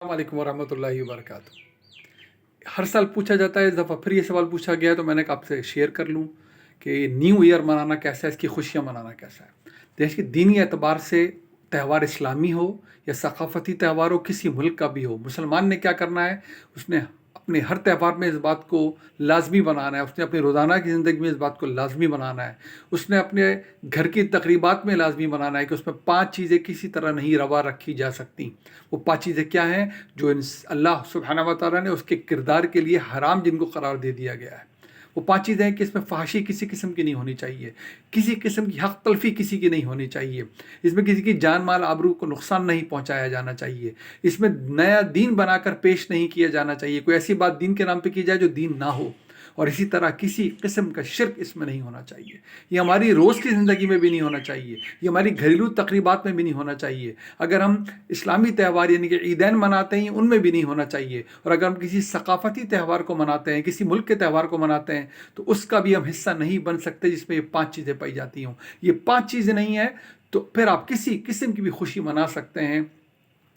वालेकुम वरहमतुल्लाहि वबरकातुहू। हर साल पूछा जाता है, इस दफ़ा फिर ये सवाल पूछा गया है तो मैंने कहा आपसे शेयर कर लूँ कि न्यू ईयर मनाना कैसा है, इसकी खुशियाँ मनाना कैसा है। देश के दीनी एतबार से त्यौहार इस्लामी हो या सकाफ़ती त्यौहार हो, किसी मुल्क का भी हो, मुसलमान ने क्या करना है, उसने अपने हर त्यौहार में इस बात को लाजमी बनाना है, उसने अपनी रोज़ाना की ज़िंदगी में इस बात को लाजमी बनाना है, उसने अपने घर की तकरीबात में लाजमी बनाना है कि उसमें 5 चीज़ें किसी तरह नहीं रवा रखी जा सकती। वो 5 चीज़ें क्या हैं जो अल्लाह सुब्हानहू व तआला ने उसके किरदार के लिए हराम जिनको करार दे दिया गया है। वो 5 चीज़ें हैं कि इसमें फ़हाशी किसी किस्म की नहीं होनी चाहिए, किसी किस्म की हक़ तलफ़ी किसी की नहीं होनी चाहिए, इसमें किसी की जान माल आबरू को नुकसान नहीं पहुँचाया जाना चाहिए, इसमें नया दीन बनाकर पेश नहीं किया जाना चाहिए, कोई ऐसी बात दीन के नाम पे की जाए जो दीन ना हो, और इसी तरह किसी किस्म का शिर्क इसमें नहीं होना चाहिए। ये हमारी रोज़ की ज़िंदगी में भी नहीं होना चाहिए, ये हमारी घरेलू तकरीबात में भी नहीं होना चाहिए। अगर हम इस्लामी त्यौहार यानी कि ईदैन मनाते हैं, उनमें भी नहीं होना चाहिए। और अगर हम किसी सकाफ़ती त्यौहार को मनाते हैं, किसी मुल्क के त्यौहार को मनाते हैं, तो उसका भी हम हिस्सा नहीं बन सकते जिसमें ये 5 चीज़ें पाई जाती हों। ये 5 चीज़ें नहीं हैं तो फिर आप किसी किस्म की भी खुशी मना सकते हैं,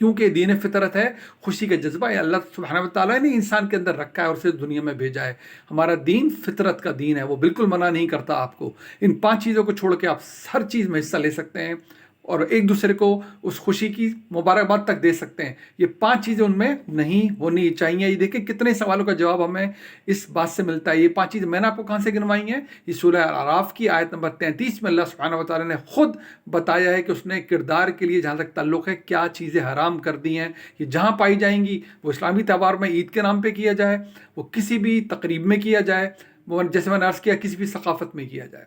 क्योंकि दीन फितरत है, खुशी का जज्बा है, अल्लाह सुब्हानहू व तआला ने इंसान के अंदर रखा है और उसे दुनिया में भेजा है। हमारा दीन फितरत का दीन है, वो बिल्कुल मना नहीं करता आपको। इन 5 चीज़ों को छोड़ के आप हर चीज़ में हिस्सा ले सकते हैं और एक दूसरे को उस खुशी की मुबारकबाद तक दे सकते हैं। ये 5 चीज़ें उनमें नहीं होनी चाहिए। ये देखिए कितने सवालों का जवाब हमें इस बात से मिलता है। ये 5 चीज़ें मैंने आपको कहाँ से गिनवाई हैं? ये सूरह अल-अराफ की आयत नंबर 33 में अल्लाह सुब्हानहू व तआला ने खुद बताया है कि उसने किरदार के लिए जहाँ तक ताल्लुक़ है क्या चीज़ें हराम कर दी हैं। ये जहाँ पाई जाएंगी, वो इस्लामी त्यौहार में ईद के नाम पे किया जाए, वो किसी भी तकरीब में किया जाए, वो जैसे मैंने अर्ज़ किया किसी भी सकाफ़त में किया जाए।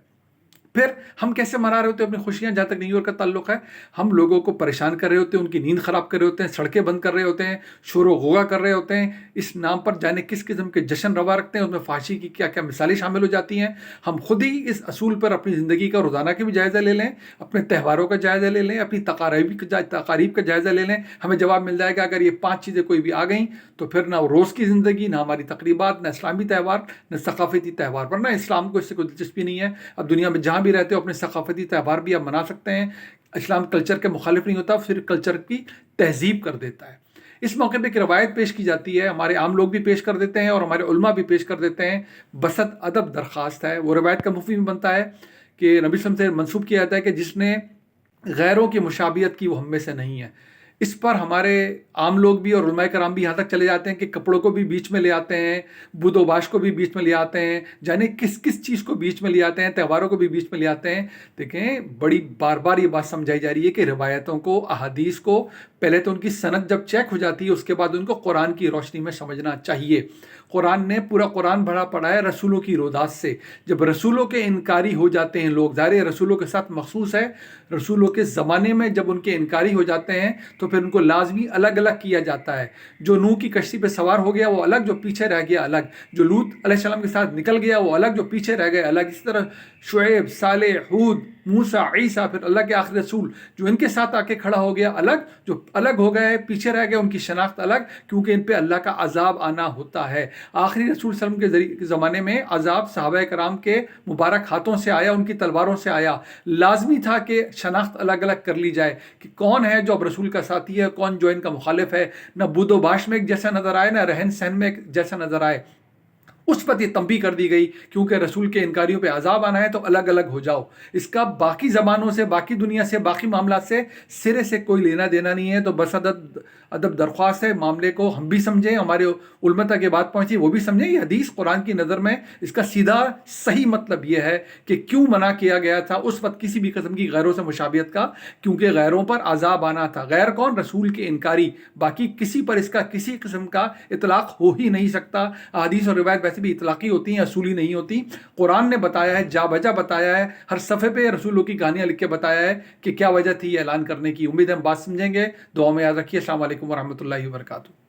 फिर हम कैसे मना रहे होते हैं अपनी खुशियाँ? जहाँ तक न्यू ईयर का ताल्लुक़ है, हम लोगों को परेशान कर रहे होते हैं, उनकी नींद ख़राब कर रहे होते हैं, सड़कें बंद कर रहे होते हैं, शोर व गुगा कर रहे होते हैं, इस नाम पर जाने किस किस्म के जश्न रवा रखते हैं, उसमें फ़ाहशी की क्या क्या मिसालें शामिल हो जाती हैं। हम खुद ही इस असूल पर अपनी ज़िंदगी का रोज़ाना का भी जायज़ा ले लें, अपने त्यौहारों का जायज़ा ले लें, अपनी तकारीब का जायज़ा ले लें। हमें जवाब मिल जाएगा अगर ये 5 चीज़ें कोई भी आ गई तो फिर ना रोज़ की ज़िंदगी, ना हमारी तकरीबात, ना इस्लामी त्यौहार, ना सकाफ़ती त्यौहार, वरना इस्लाम को इससे कोई दिलचस्पी नहीं है। अब दुनिया में जहाँ भी रहते हो अपने सकाफ़ती त्यौहार भी आप मना सकते हैं। इस्लाम कल्चर के मुखालिफ नहीं होता, फिर कल्चर की तहज़ीब कर देता है। इस मौके पे एक रवायत पेश की जाती है, हमारे आम लोग भी पेश कर देते हैं और हमारे उलमा भी पेश कर देते हैं। बसत अदब दरख्वास्त है, वो रवायत का मुफहम बनता है कि नबी सल्लल्लाहु अलैहि वसल्लम से मंसूब किया जाता है कि जिसने गैरों की मुशाबियत की वो हम में से नहीं है। इस पर हमारे आम लोग भी और उलमाए कराम भी यहाँ तक चले जाते हैं कि कपड़ों को भी बीच में ले आते हैं, बुद व बाश को भी बीच में ले आते हैं, जाने किस किस चीज़ को बीच में ले आते हैं, त्यौहारों को भी बीच में ले आते हैं। देखें, बड़ी बार बार ये बात समझाई जा रही है कि रिवायतों को, अहादीस को पहले तो उनकी सनद जब चेक हो जाती है उसके बाद उनको कुरान की रोशनी में समझना चाहिए। कुरान ने पूरा कुरान भरा पड़ा है रसूलों की रोदात से। जब रसूलों के इनकारी हो जाते हैं लोग, ज़ाहिर रसूलों के साथ मखसूस है, रसूलों के ज़माने में जब उनके इनकारी हो जाते हैं तो फिर उनको लाजमी अलग अलग किया जाता है। जो नूह की कश्ती पे सवार हो गया वो अलग, जो पीछे रह गया अलग, जो लूत अलैहिस्सलाम के साथ निकल गया वो अलग, जो पीछे रह गए अलग। इसी तरह शुएब, सालेह, हूद, मूसा, ईसा, फिर अल्लाह के आखिरी रसूल जो इनके साथ आके खड़ा हो गया अलग, जो अलग हो गए पीछे रह गए उनकी शनाख्त अलग, क्योंकि इन पे अल्लाह का अजाब आना होता है। आखिरी रसूल सल्लम के ज़माने में अजाब सहाबा कराम के मुबारक हाथों से आया, उनकी तलवारों से आया। लाजमी था कि शनाख्त अलग अलग कर ली जाए कि कौन है जो अब रसूल का साथी है, कौन जो इनका मुखालिफ है। न बुदो बाश में एक जैसा नज़र आए, न रहन सहन में एक जैसा नज़र आए। उस पर यह तंबी कर दी गई क्योंकि रसूल के इनकारियों पे अजाब आना है तो अलग अलग हो जाओ। इसका बाकी ज़बानों से, बाकी दुनिया से, बाकी मामला से सिरे से कोई लेना देना नहीं है। तो बस अदब दरख्वास्त है, मामले को हम भी समझें, हमारे उलमा तक ये बात पहुँची वो भी समझें। ये हदीस कुरान की नज़र में इसका सीधा सही मतलब ये है कि क्यों मना किया गया था उस वक्त किसी भी किस्म की गैरों से मुशाबियत का, क्योंकि गैरों पर अजाब आना था। गैर कौन? रसूल के इनकारी, बाकी किसी पर इसका किसी किस्म का इतलाक़ हो ही नहीं सकता। हदीस और रिवायत वैसे भी इतलाक़ी होती हैं, असूली नहीं होती। कुरान ने बताया है, जा बजा बताया है, हर सफ़े पे रसूलों की कहानियाँ लिख के बताया है कि क्या वजह थी ऐलान करने की। उम्मीद है हम बात समझेंगे। दुआ में याद रखिए। अस्सलाम वालेकुम वरहमतुल्लाहि वबरकातुहू।